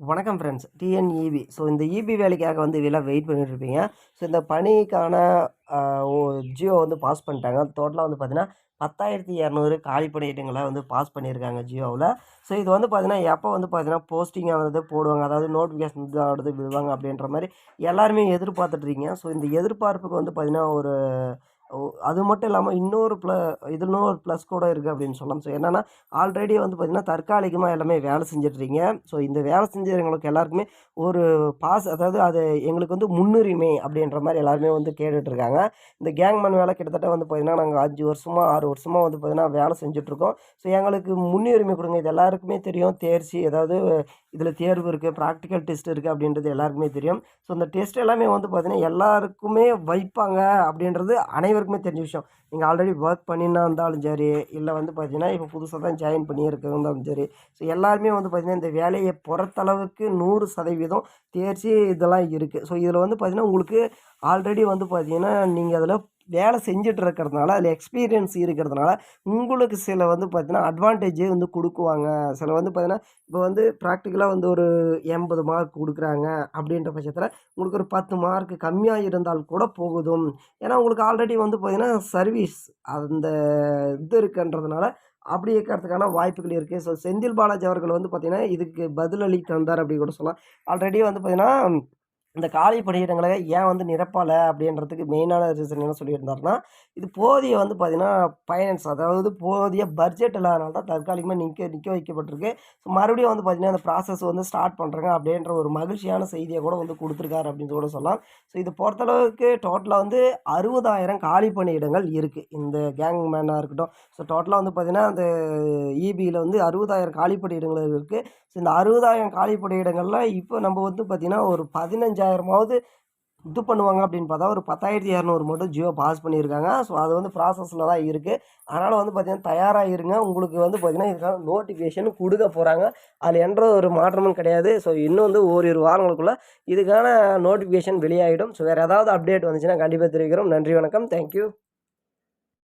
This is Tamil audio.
வணக்கம் ஃப்ரெண்ட்ஸ். டிஎன்இபி. ஸோ இந்த இபி வேலைக்காக வந்து இதெல்லாம் வெயிட் பண்ணிட்டு இருப்பீங்க. ஸோ இந்த பணிக்கான அ ஒ ஜியோ வந்து பாஸ் பண்ணிட்டாங்க. டோட்டலா வந்து பார்த்தீங்கன்னா, 10,200 காலி பணியிடங்கள வந்து பாஸ் பண்ணியிருக்காங்க ஜியோவுல. ஸோ இது வந்து பார்த்தீங்கன்னா, எப்போ வந்து பார்த்தீங்கன்னா, போஸ்டிங் ஆனது போடுவாங்க. அதாவது நோட்டிஃபிகேஷன் இது ஆனது விடுவாங்க அப்படின்ற மாரி எல்லாருமே எதிர்பார்த்துட்டு இருக்கீங்க. ஸோ இந்த எதிர்பார்ப்புக்கு வந்து பார்த்தீங்கன்னா, ஒரு ஒ அது மட்டும் இல்லாம இன்னும் ஒரு ப்ளஸ் கூட இருக்கு அப்படின்னு சொல்லலாம். ஸோ என்னன்னா, ஆல்ரெடி வந்து பார்த்தீங்கன்னா, தற்காலிகமா எல்லாமே வேலை செஞ்சுட்ருக்கீங்க. ஸோ இந்த வேலை செஞ்சவங்களுக்கு எல்லாருக்குமே ஒரு அதாவது அது எங்களுக்கு வந்து முன்னுரிமை அப்படின்ற மாரி எல்லாருமே வந்து கேட்டுட்ருக்காங்க. இந்த கேங்மேன் வேலை கிட்டத்தட்ட வந்து பார்த்தீங்கன்னா, நாங்க 5 வருஷமா, 6 வருஷமா வந்து பார்த்தீங்கன்னா வேலை செஞ்சுட்ருக்கோம். ஸோ எங்களுக்கு முன்னுரிமை குடுங்க. இது எல்லாருக்குமே தெரியும். தேர்ச்சி அதாவது இதில தேர்வு இருக்கு, ப்ராக்டிகல் டெஸ்ட் இருக்கு அப்படின்றது எல்லாருக்குமே தெரியும். ஸோ இந்த டெஸ்ட் எல்லாமே வந்து பார்த்தீங்கன்னா, எல்லாருக்குமே வைப்பாங்க அப்படின்றது அனைவருக்குமே தெரிஞ்ச விஷயம். நீங்க ஆல்ரெடி ஒர்க் பண்ணினா இருந்தாலும் சரி, இல்ல வந்து பார்த்தீங்கன்னா, இப்போ புதுசா தான் ஜாயின் பண்ணி இருக்கிறவங்களும் சரி. ஸோ எல்லாருமே வந்து பார்த்தீங்கன்னா, இந்த வேலைய பொறுத்தளவுக்கு 100% தேர்ச்சி இதெல்லாம் இருக்கு. ஸோ இதில வந்து பார்த்தீங்கன்னா, உங்களுக்கு ஆல்ரெடி வந்து பார்த்தீங்கன்னா, நீங்க அதில வேலை செஞ்சுட்டு இருக்கிறதுனால, அதில எக்ஸ்பீரியன்ஸ் இருக்கிறதுனால, உங்களுக்கு சில வந்து பார்த்தீங்கன்னா, அட்வான்டேஜே வந்து குடுக்குவாங்க. சில வந்து பார்த்தீங்கன்னா, இப்போ வந்து ப்ராக்டிகலா வந்து ஒரு 80 மார்க் குடுக்குறாங்க அப்படின்ற பட்சத்தில, உங்களுக்கு ஒரு 10 மார்க் கம்மியா இருந்தால் கூட போகுதும். ஏன்னா, உங்களுக்கு ஆல்ரெடி வந்து பார்த்தீங்கன்னா, சர்வீஸ் அந்த இது இருக்குன்றதுனால, அப்படி இருக்கிறதுக்கான வாய்ப்புகள் இருக்கு. ஸோ செந்தில் பாலாஜி அவர்கள் வந்து பார்த்தீங்கன்னா, இதுக்கு பதிலளி தந்தார் அப்படின்னு கூட சொல்லலாம். ஆல்ரெடி வந்து பார்த்தீங்கன்னா, இந்த காலி பணியிடங்கள ஏன் வந்து நிரப்பல அப்படின்றதுக்கு மெயினான ரீசன் என்ன சொல்லியிருந்தாருன்னா, இது போதிய வந்து பார்த்தீங்கன்னா, ஃபைனான்ஸ் அதாவது போதிய பட்ஜெட் இல்லாதனால தான் தற்காலிகமா நிக்க நிக்க வைக்கப்பட்டிருக்கு. ஸோ மறுபடியும் வந்து பார்த்தீங்கன்னா, அந்த ப்ராசஸ் வந்து ஸ்டார்ட் பண்றாங்க அப்படின்ற ஒரு மகிழ்ச்சியான செய்திய கூட வந்து குடுத்துருக்காரு அப்படின்னு கூட சொல்லலாம். ஸோ இது பொறுத்தளவுக்கு டோட்டலா வந்து 60,000 காலி பணியிடங்கள் இருக்கு. இந்த கேங்மேனா இருக்கட்டும். ஸோ டோட்டலா வந்து பார்த்தீங்கன்னா, அந்த இபில வந்து 60,000 காலி பணியிடங்கள் இருக்கு. ஸோ இந்த 60,000 காலி பணியிடங்கள்ல இப்போ நம்ம வந்து பார்த்தீங்கன்னா, ஒரு 15,000மாவது இது பண்ணுவாங்க அப்படின்னு பார்த்தா, ஒரு 10,200 மட்டும் ஜியோ பாஸ் பண்ணியிருக்காங்க. ஸோ அது வந்து ப்ராசஸ்ல தான் இருக்கு. அதனால வந்து பார்த்தீங்கன்னா, தயாரா இருங்க. உங்களுக்கு வந்து பார்த்தீங்கன்னா, இதுக்கான நோட்டிஃபிகேஷன் குடுக்க போறாங்க. அதுல எந்த ஒரு மாற்றமும் கிடையாது. ஸோ இன்னும் வந்து ஓரிரு வாரங்களுக்குள்ள இதுக்கான நோட்டிஃபிகேஷன் வெளியாயிடும். ஸோ வேற ஏதாவது அப்டேட் வந்துச்சுன்னா கண்டிப்பா தெரிவிக்கிறோம். நன்றி, வணக்கம். Thank you.